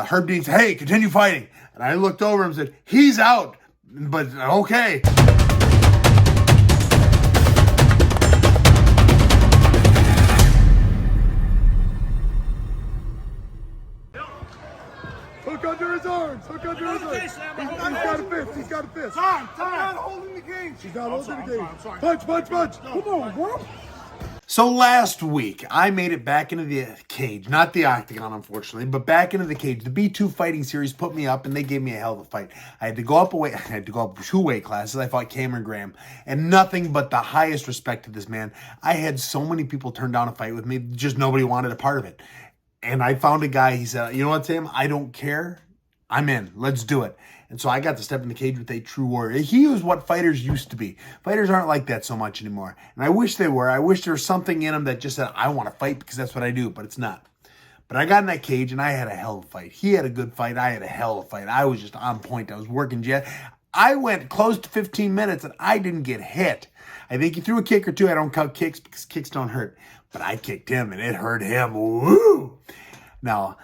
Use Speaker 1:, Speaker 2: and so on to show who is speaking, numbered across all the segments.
Speaker 1: Herb Dean said, hey, continue fighting. And I looked over and said, he's out, but okay.
Speaker 2: Hook under his arms. Hook under his arms. He's got a fist. He's got a fist.
Speaker 3: Time.
Speaker 2: I'm not holding the cage. He's not holding the cage. Punch. Come on, bro.
Speaker 1: So last week, I made it back into the cage. Not the octagon, unfortunately, but back into the cage. The B2 fighting series put me up, and they gave me a hell of a fight. I had to go up 2 weight classes. I fought Cameron Graham, and nothing but the highest respect to this man. I had so many people turn down a fight with me. Just nobody wanted a part of it. And I found a guy, he said, you know what, Sam? I don't care. I'm in. Let's do it. And so I got to step in the cage with a true warrior. He was what fighters used to be. Fighters aren't like that so much anymore. And I wish they were. I wish there was something in them that just said, I want to fight because that's what I do, but it's not. But I got in that cage and I had a hell of a fight. He had a good fight. I had a hell of a fight. I was just on point. I was working jet. I went close to 15 minutes and I didn't get hit. I think he threw a kick or two. I don't count kicks because kicks don't hurt. But I kicked him and it hurt him. Woo! Now,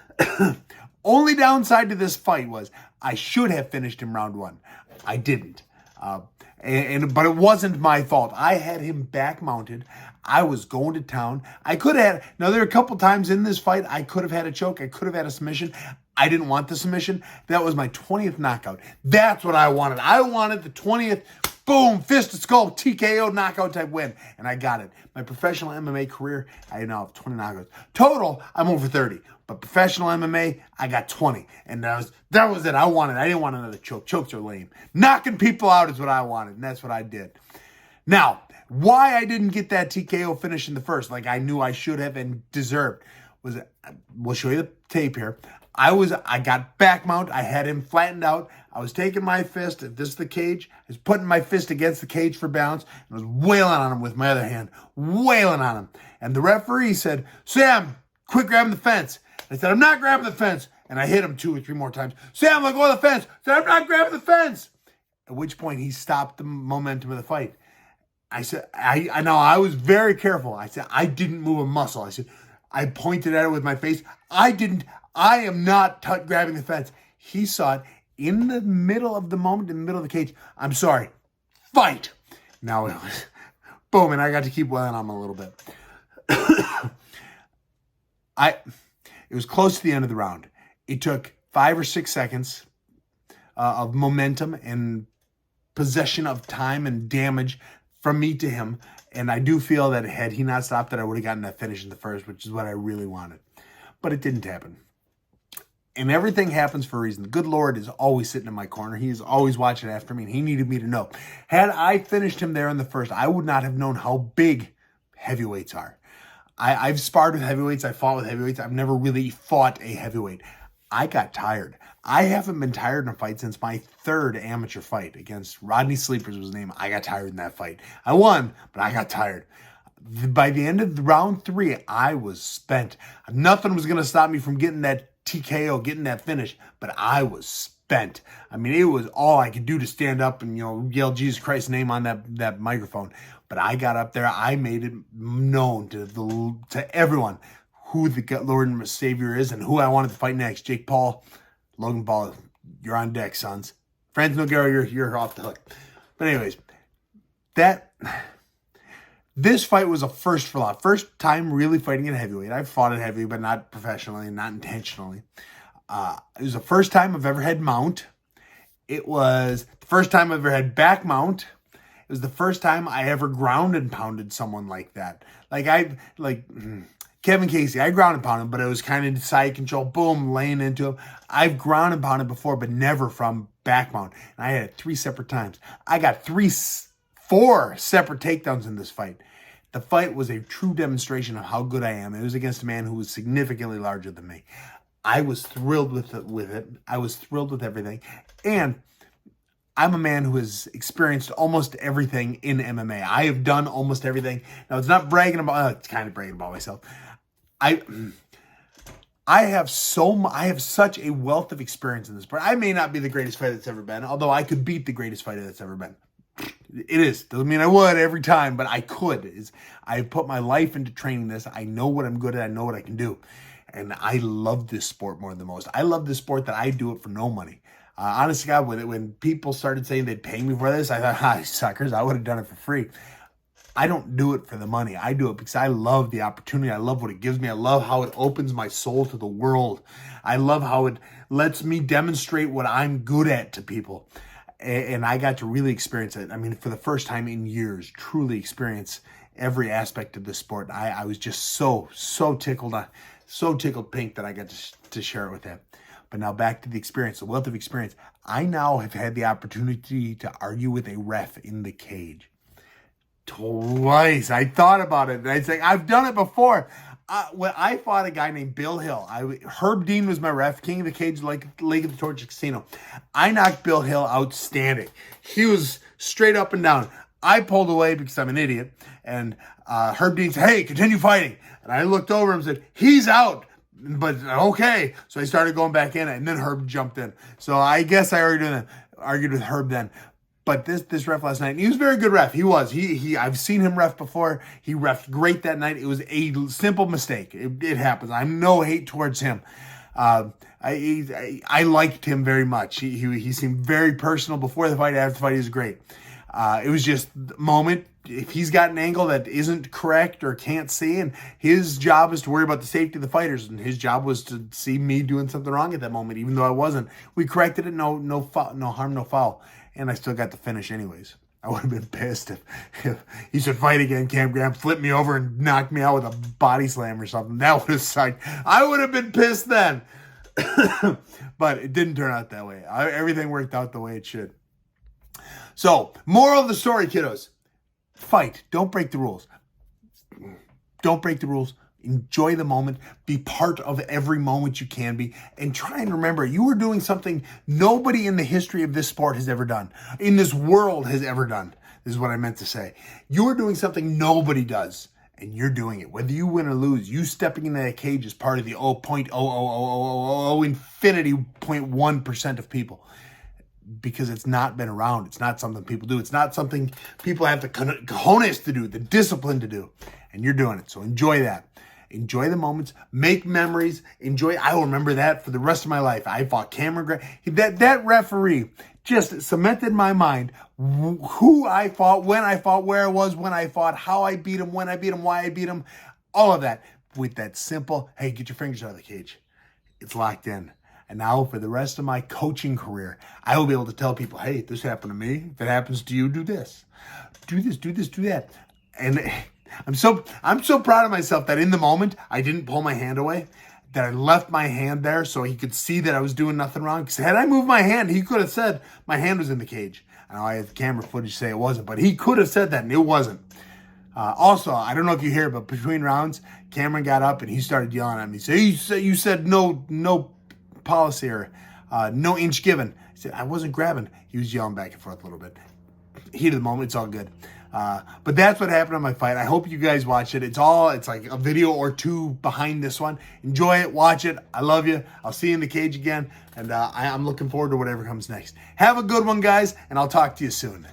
Speaker 1: only downside to this fight was I should have finished him round 1. I didn't. But it wasn't my fault. I had him back mounted. I was going to town. I could have had, now there are a couple times in this fight, I could have had a choke. I could have had a submission. I didn't want the submission. That was my 20th knockout. That's what I wanted. I wanted the 20th, boom, fist to skull, TKO knockout type win. And I got it. My professional MMA career, I now have 20 knockouts. Total, I'm over 30. But professional MMA, I got 20. And that was it. I didn't want another choke. Chokes are lame. Knocking people out is what I wanted. And that's what I did. Now, why I didn't get that TKO finish in the first, like I knew I should have and deserved, was, we'll show you the tape here. I got back mount. I had him flattened out. I was taking my fist, if this is the cage, I was putting my fist against the cage for balance, and I was wailing on him with my other hand, wailing on him. And the referee said, Sam, quit grabbing the fence. I said, I'm not grabbing the fence. And I hit him 2 or 3 more times. Sam, let go of the fence. I said, I'm not grabbing the fence. At which point he stopped the momentum of the fight. I said, I know I was very careful. I said, I didn't move a muscle. I said, I pointed at it with my face. I am not grabbing the fence. He saw it in the middle of the moment, in the middle of the cage. I'm sorry. Fight. Now it was boom, and I got to keep wailing on him a little bit. It was close to the end of the round. It took 5 or 6 seconds of momentum and possession of time and damage from me to him. And I do feel that had he not stopped that, I would have gotten that finish in the first, which is what I really wanted. But it didn't happen. And everything happens for a reason. The good Lord is always sitting in my corner. He is always watching after me, and he needed me to know. Had I finished him there in the first, I would not have known how big heavyweights are. I've sparred with heavyweights. I fought with heavyweights. I've never really fought a heavyweight. I got tired. I haven't been tired in a fight since my 3rd amateur fight against Rodney Sleepers was his name. I got tired in that fight. I won, but I got tired. By the end of round 3, I was spent. Nothing was going to stop me from getting that TKO, getting that finish, but I was spent. I mean, it was all I could do to stand up and, yell Jesus Christ's name on that microphone. But I got up there. I made it known to everyone who the Lord and Savior is and who I wanted to fight next. Jake Paul, Logan Paul, you're on deck, sons. Franz Nogueira, you're off the hook. But anyways, this fight was a first for a lot. First time really fighting at heavyweight. I've fought at heavyweight, but not professionally and not intentionally. It was the first time I've ever had mount. It was the first time I've ever had back mount. It was the first time I ever ground and pounded someone like that. Kevin Casey, I ground and pounded, but it was kind of side control, boom, laying into him. I've ground and pounded before, but never from back mount. And I had it 3 separate times. I got 4 separate takedowns in this fight. The fight was a true demonstration of how good I am. It was against a man who was significantly larger than me. I was thrilled with it. I was thrilled with everything. And I'm a man who has experienced almost everything in MMA. I have done almost everything. Now, it's not bragging about, it's kind of bragging about myself. I have such a wealth of experience in this sport. I may not be the greatest fighter that's ever been, although I could beat the greatest fighter that's ever been. It is. Doesn't mean I would every time, but I could. I put my life into training this. I know what I'm good at. I know what I can do. And I love this sport more than most. I love this sport that I do it for no money. Honestly, God, when people started saying they'd pay me for this, I thought, suckers, I would have done it for free. I don't do it for the money. I do it because I love the opportunity. I love what it gives me. I love how it opens my soul to the world. I love how it lets me demonstrate what I'm good at to people. And I got to really experience it. I mean, for the first time in years, truly experience every aspect of this sport. I was just so tickled, so tickled pink that I got to share it with them. But now back to the experience, the wealth of experience. I now have had the opportunity to argue with a ref in the cage. Twice. I thought about it. And I'd say, I've done it before. When I fought a guy named Bill Hill, Herb Dean was my ref, King of the Cage, Lake of the Torch Casino. I knocked Bill Hill outstanding. He was straight up and down. I pulled away because I'm an idiot. And Herb Dean said, hey, continue fighting. And I looked over and said, he's out. But okay. So I started going back in, and then Herb jumped in. So I guess I argued with Herb then. But this ref last night, and he was a very good ref. He was. I've seen him ref before. He refed great that night. It was a simple mistake. It happens. I'm no hate towards him. I liked him very much. He seemed very personal before the fight. After the fight, he was great. It was just the moment. If he's got an angle that isn't correct or can't see, and his job is to worry about the safety of the fighters, and his job was to see me doing something wrong at that moment, even though I wasn't. We corrected it. No harm, no foul. And I still got the finish anyways. I would have been pissed if he should fight again. Cam Graham flipped me over and knocked me out with a body slam or something. That would have sucked. I would have been pissed then. But it didn't turn out that way. Everything worked out the way it should. So, moral of the story, kiddos. Fight. Don't break the rules. Don't break the rules. Enjoy the moment. Be part of every moment you can be. And try and remember, you are doing something nobody in the history of this sport has ever done. In this world has ever done. This is what I meant to say. You are doing something nobody does. And you're doing it. Whether you win or lose, you stepping into that cage is part of the 0.00000 infinity 0.1% of people. Because it's not been around. It's not something people do. It's not something people have the cojones to do, the discipline to do. And you're doing it. So enjoy that. Enjoy the moments. Make memories. Enjoy. I will remember that for the rest of my life. I fought Cameron Gray. That referee just cemented in my mind who I fought, when I fought, where I was, when I fought, how I beat him, when I beat him, why I beat him. All of that with that simple, hey, get your fingers out of the cage. It's locked in. And now for the rest of my coaching career, I will be able to tell people, hey, this happened to me. If it happens to you, do this. Do this, do this, do that. And I'm so proud of myself that in the moment, I didn't pull my hand away, that I left my hand there so he could see that I was doing nothing wrong. Because had I moved my hand, he could have said my hand was in the cage. I know I had the camera footage say it wasn't, but he could have said that, and it wasn't. Also, I don't know if you hear, but between rounds, Cameron got up and he started yelling at me. So you said no policy or no inch given. I said, I wasn't grabbing. He was yelling back and forth a little bit. Heat of the moment, it's all good. But that's what happened on my fight. I hope you guys watch it. It's like a video or two behind this one. Enjoy it, watch it. I love you. I'll see you in the cage again. And I'm looking forward to whatever comes next. Have a good one, guys, and I'll talk to you soon.